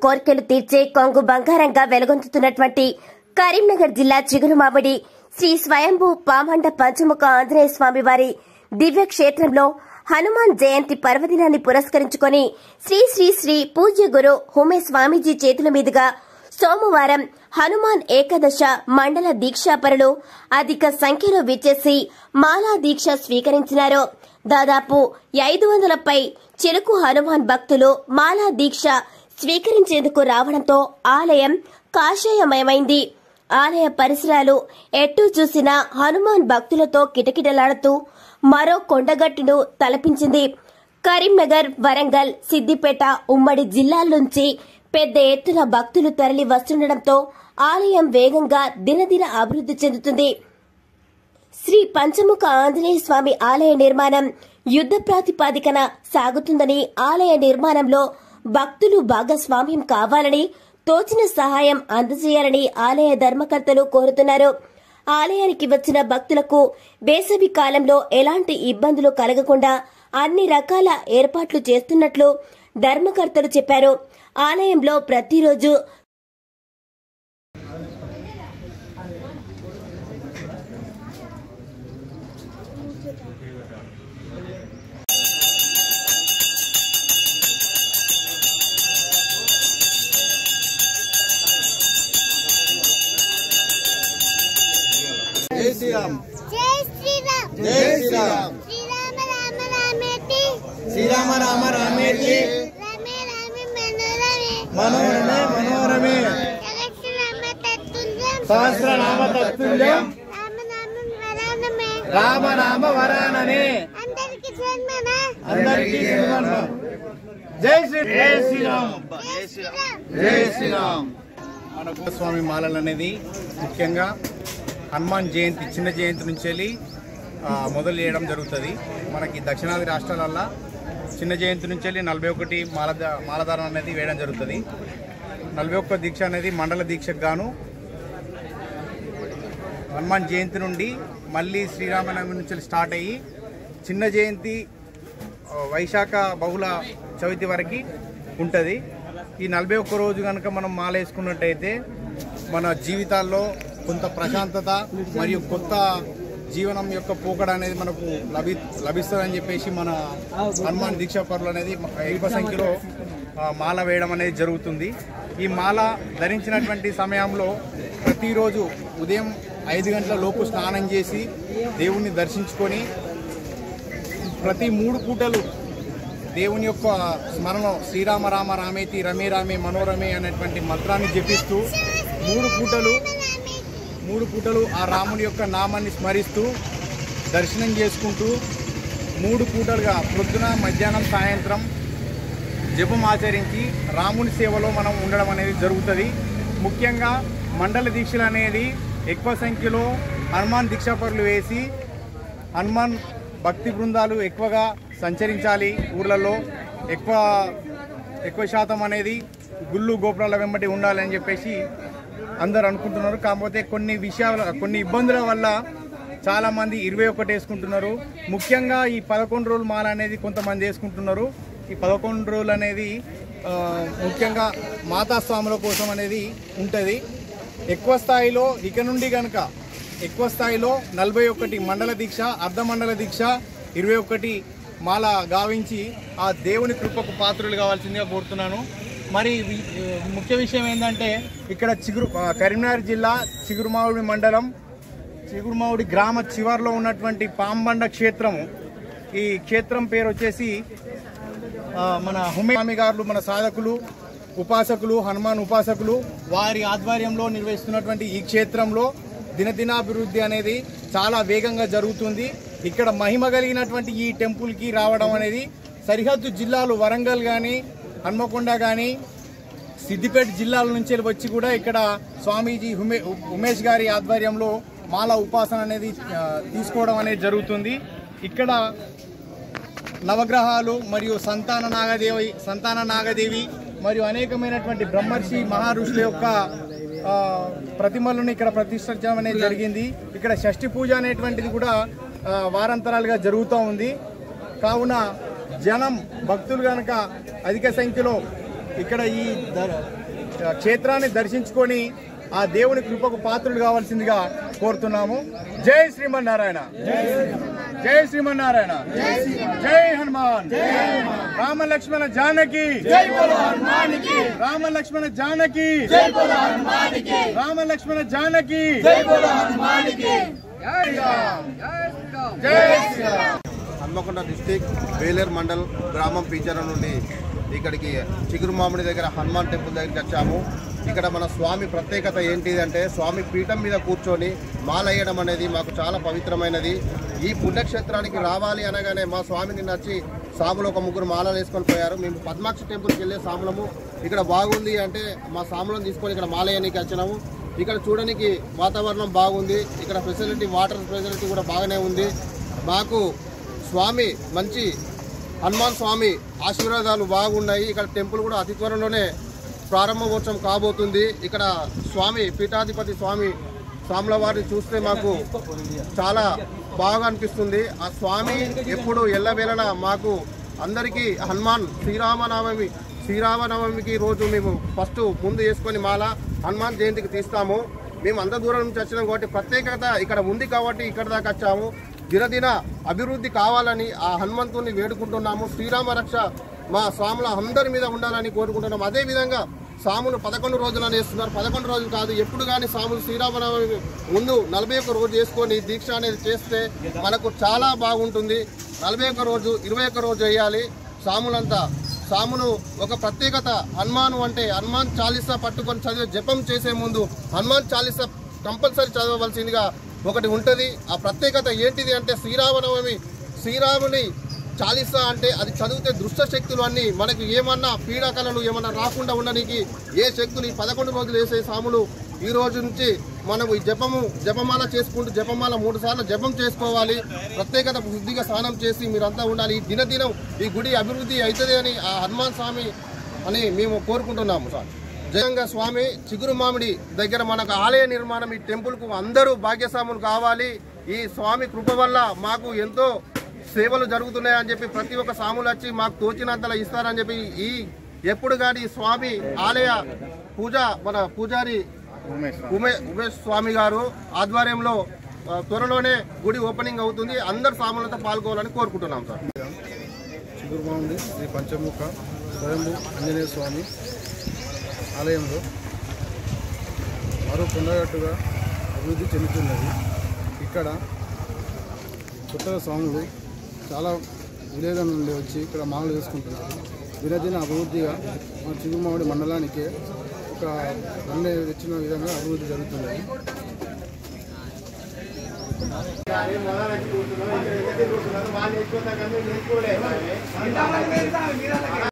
కోర్కెలు తీర్చే కొంగు బంగారంగా వెలుగొందుతున్నటువంటి కరీంనగర్ జిల్లా చిగురుమామిడి శ్రీ స్వయంభూ పామండ పంచముఖ ఆంజనేయ స్వామి వారి దివ్య క్షేత్రంలో హనుమాన్ జయంతి పర్వదినాన్ని పురస్కరించుకుని శ్రీ శ్రీ శ్రీ పూజ్య గురు ఉమేష్ స్వామీజీ చేతుల మీదుగా సోమవారం హనుమాన్ ఏకాదశ మండల దీక్షాపరులు అధిక సంఖ్యలో విచ్చేసి మాలా దీక్ష స్వీకరించినారు. దాదాపు 500 పై చెరుకు హనుమాన్ భక్తులు మాలా దీక్ష స్వీకరించేందుకు రావడంతో ఆలయం కాషాయమయమైంది. ఆలయ పరిసరాలు ఎటూ చూసినా హనుమాన్ భక్తులతో కిటకిటలాడుతూ మరో కొండగట్టును తలపించింది. కరీంనగర్, వరంగల్, సిద్దిపేట ఉమ్మడి జిల్లాల నుంచి పెద్ద ఎత్తున భక్తులు తరలి వస్తుండటంతో ఆలయం వేగంగా దినదిన అభివృద్ధి చెందుతుంది. శ్రీ పంచముఖ ఆంజనేయ స్వామి ఆలయ నిర్మాణం యుద్ధ ప్రాతిపాదికన సాగుతుందని, ఆలయ నిర్మాణంలో భక్తులు భాగస్వామ్యం కావాలని, తోచిన సహాయం అందజేయాలని ఆలయ ధర్మకర్తలు కోరుతున్నారు. ఆలయానికి వచ్చిన భక్తులకు వేసవి కాలంలో ఎలాంటి ఇబ్బందులు కలగకుండా అన్ని రకాల ఏర్పాట్లు చేస్తున్నట్లు ధర్మకర్తలు చెప్పారు. ఆలయంలో ప్రతిరోజు जय श्री राम, जय श्री राम, जय श्री राम, श्री राम राम रामेति, श्री राम राम रामेति, रामे रामे मनोरमे, मनोरमे मनोरमे, सहस्रनाम तत्तुल्यं, सहस्रनाम तत्तुल्यं, राम नाम वरानमे, राम नाम वरानने, अंदरिकी जन्मన, अंदरिकी जन्मన. जय श्री राम, जय श्री राम, जय श्री राम. మన స్వామి మాలలు అనేది ముఖ్యంగా హనుమాన్ జయంతి చిన్న జయంతి నుంచి వెళ్ళి మొదలు చేయడం జరుగుతుంది. మనకి దక్షిణాది రాష్ట్రాలల్లో చిన్న జయంతి నుంచి వెళ్ళి 41 మాలధారం అనేది వేయడం జరుగుతుంది. 41 దీక్ష అనేది మండల దీక్షకు గాను హనుమాన్ జయంతి నుండి మళ్ళీ శ్రీరామనవమి నుంచి స్టార్ట్ అయ్యి చిన్న జయంతి వైశాఖ బహుళ చవితి వరకు ఉంటుంది. ఈ 41 రోజు కనుక మనం మాల వేసుకున్నట్టయితే మన జీవితాల్లో కొంత ప్రశాంతత మరియు కొత్త జీవనం యొక్క పోకడ అనేది మనకు లభిస్తుందని చెప్పేసి మన హనుమాన్ దీక్షా పరులు అనేది ఎక్కువ సంఖ్యలో మాల వేయడం అనేది జరుగుతుంది. ఈ మాల ధరించినటువంటి సమయంలో ప్రతిరోజు ఉదయం 5 గంటల లోపు స్నానం చేసి దేవుణ్ణి దర్శించుకొని ప్రతి 3 పూటలు దేవుని యొక్క స్మరణ శ్రీరామ రామ రామేతి రమే రామే మనోరమే అనేటువంటి మంత్రాన్ని జపిస్తూ 3 పూటలు ఆ రాముని యొక్క నామాన్ని స్మరిస్తూ దర్శనం చేసుకుంటూ 3 పూటలుగా ప్రొద్దున, మధ్యాహ్నం, సాయంత్రం జపం ఆచరించి రాముని సేవలో మనం ఉండడం అనేది జరుగుతుంది. ముఖ్యంగా మండల దీక్షలు అనేది ఎక్కువ సంఖ్యలో హనుమాన్ దీక్షాపరులు వేసి హనుమాన్ భక్తి బృందాలు ఎక్కువగా సంచరించాలి. ఊర్లలో ఎక్కువ శాతం అనేది గుళ్ళు గోపురాల వెంబడి ఉండాలని చెప్పేసి అందరు అనుకుంటున్నారు. కాకపోతే కొన్ని ఇబ్బందుల వల్ల చాలామంది 21 వేసుకుంటున్నారు. ముఖ్యంగా ఈ 11 రోజుల మాల అనేది కొంతమంది వేసుకుంటున్నారు. ఈ 11 రోజులు అనేది ముఖ్యంగా మాతాస్వాముల కోసం అనేది ఉంటుంది. ఎక్కువ స్థాయిలో ఇక నుండి కనుక ఎక్కువ స్థాయిలో 41 మండల దీక్ష, అర్ధ మండల దీక్ష, 21 మాల గావించి ఆ దేవుని కృపకు పాత్రులు కావాల్సిందిగా కోరుతున్నాను. మరి ముఖ్య విషయం ఏంటంటే ఇక్కడ కరీంనగర్ జిల్లా చిగురుమామిడి మండలం చిగురుమామిడి గ్రామ చివరిలో ఉన్నటువంటి పాంబండ క్షేత్రము. ఈ క్షేత్రం పేరు వచ్చేసి మన ఉమేష్ గారు, మన సాధకులు, ఉపాసకులు, హనుమాన్ ఉపాసకులు వారి ఆధ్వర్యంలో నిర్వహిస్తున్నటువంటి ఈ క్షేత్రంలో దినదినాభివృద్ధి అనేది చాలా వేగంగా జరుగుతుంది. ఇక్కడ మహిమ కలిగినటువంటి ఈ టెంపుల్కి రావడం అనేది సరిహద్దు జిల్లాలు వరంగల్ కానీ, హన్మకొండ కానీ, సిద్దిపేట జిల్లాల నుంచి వచ్చి కూడా ఇక్కడ స్వామీజీ ఉమేష్ గారి ఆధ్వర్యంలో మాల ఉపాసన అనేది తీసుకోవడం అనేది జరుగుతుంది. ఇక్కడ నవగ్రహాలు మరియు సంతాన నాగదేవి మరియు అనేకమైనటువంటి బ్రహ్మర్షి మహర్షుల యొక్క ప్రతిమలను ఇక్కడ ప్రతిష్ఠించడం అనేది జరిగింది. ఇక్కడ షష్ఠి పూజ అనేటువంటిది కూడా వారాంతరాలుగా జరుగుతూ ఉంది. కావున జనం భక్తులు కనుక అధిక సంఖ్యలో ఇక్కడ ఈ క్షేత్రాన్ని దర్శించుకొని ఆ దేవుని కృపకు పాత్రులు కావాల్సిందిగా కోరుతున్నాము. జై శ్రీమన్నారాయణ, జై శ్రీమన్నారాయణ, జై హనుమాన్, రామ లక్ష్మణ జానకి, రామ లక్ష్మణ జానకి, రామ లక్ష్మణ జానకి, హన్మకొండ డిస్టిక్ వేలేరు మండల్ గ్రామం పీచర నుండి ఇక్కడికి చిగురుమామిడి దగ్గర హనుమాన్ టెంపుల్ దగ్గరికి వచ్చాము. ఇక్కడ మన స్వామి ప్రత్యేకత ఏంటిది అంటే స్వామి పీఠం మీద కూర్చొని మాల వేయడం అనేది మాకు చాలా పవిత్రమైనది. ఈ పుణ్యక్షేత్రానికి రావాలి అనగానే మా స్వామిని నచ్చి సాములు ఒక ముగ్గురు మాలలు వేసుకొని పోయారు. మేము పద్మాక్షి టెంపుల్కి వెళ్ళే సాములము ఇక్కడ బాగుంది అంటే మా సాములను తీసుకొని ఇక్కడ మాల వేయడానికి వచ్చినాము. ఇక్కడ చూడడానికి వాతావరణం బాగుంది, ఇక్కడ ఫెసిలిటీ వాటర్ ఫెసిలిటీ కూడా బాగానే ఉంది. మాకు స్వామి మంచి హనుమాన్ స్వామి ఆశీర్వాదాలు బాగున్నాయి. ఇక్కడ టెంపుల్ కూడా అతి త్వరలోనే ప్రారంభోత్సవం కాబోతుంది. ఇక్కడ స్వామి పీఠాధిపతి స్వామి సాముల వారిని చూస్తే మాకు చాలా బాగా అనిపిస్తుంది. ఆ స్వామి ఎప్పుడు ఎల్లవేళలా మాకు అందరికీ హనుమాన్ శ్రీరామనవమికి రోజు మేము ఫస్ట్ ముందు వేసుకొని మాల హనుమాన్ జయంతికి తీస్తాము. మేము అంత దూరం నుంచి వచ్చినాం కాబట్టి ప్రత్యేకత ఇక్కడ ఉంది కాబట్టి ఇక్కడ దాకా వచ్చాము. దినదిన అభివృద్ధి కావాలని ఆ హనుమంతుని వేడుకుంటున్నాము. శ్రీరామ రక్ష మా స్వాముల అందరి మీద ఉండాలని కోరుకుంటున్నాము. అదేవిధంగా సాములు 11 రోజులని వేస్తున్నారు. 11 రోజులు కాదు, ఎప్పుడు కానీ సాములు శ్రీరామనవమి ముందు 41 రోజు వేసుకొని దీక్ష అనేది చేస్తే మనకు చాలా బాగుంటుంది. 41 రోజు 21 రోజు వేయాలి. సాములు ఒక ప్రత్యేకత. హనుమాను అంటే హనుమాన్ చాలీసా పట్టుకొని చదివే జపం చేసే ముందు హనుమాన్ చాలీసా కంపల్సరీ చదవవలసిందిగా ఒకటి ఉంటుంది. ఆ ప్రత్యేకత ఏంటిది అంటే శ్రీరాముని చాలీసా అంటే అది చదివితే దుష్ట శక్తులు అన్నీ మనకి ఏమన్నా పీడాకలలు ఏమన్నా రాకుండా ఉండడానికి ఏ శక్తులు ఈ 11 రోజులు వేసే సాములు ఈ రోజు నుంచి మనం ఈ జపమాల చేసుకుంటూ జపమాల 3 సార్లు జపం చేసుకోవాలి. ప్రత్యేకత బుద్ధిగా స్నానం చేసి మీరంతా ఉండాలి. ఈ దినదినం ఈ గుడి అభివృద్ధి అవుతుంది అని ఆ హనుమాన్ స్వామి అని మేము కోరుకుంటున్నాము. సార్ జయంగా స్వామి చిగురుమామిడి దగ్గర మనకు ఆలయ నిర్మాణం ఈ టెంపుల్కు అందరూ భాగ్యస్వాములు కావాలి. ఈ స్వామి కృప వల్ల మాకు ఎంతో సేవలు జరుగుతున్నాయని చెప్పి ప్రతి ఒక్క సాములు వచ్చి మాకు తోచినంతలా ఇస్తారని చెప్పి ఈ ఎప్పుడు కానీ స్వామి ఆలయ మన పూజారి ఉమేష్ స్వామి గారు ఆధ్వర్యంలో త్వరలోనే గుడి ఓపెనింగ్ అవుతుంది. అందరు సాములతో పాల్గొనాలని కోరుకుంటున్నాం. సార్ చిగురుమామిడి శ్రీ పంచముఖ స్వయంభూ ఆంజనేయ స్వామి ఆలయంలో మరో కొండగట్టుగా అభివృద్ధి చెందుతున్నది. ఇక్కడ కొత్తగా స్వాములు చాలా విలేజ్ల నుండి వచ్చి ఇక్కడ మాలలు వేసుకుంటున్నారు. దినదిన అభివృద్ధిగా మన చిగురుమామిడి మండలానికి ఒక అన్నీ తెచ్చిన విధంగా అభివృద్ధి జరుగుతున్నది.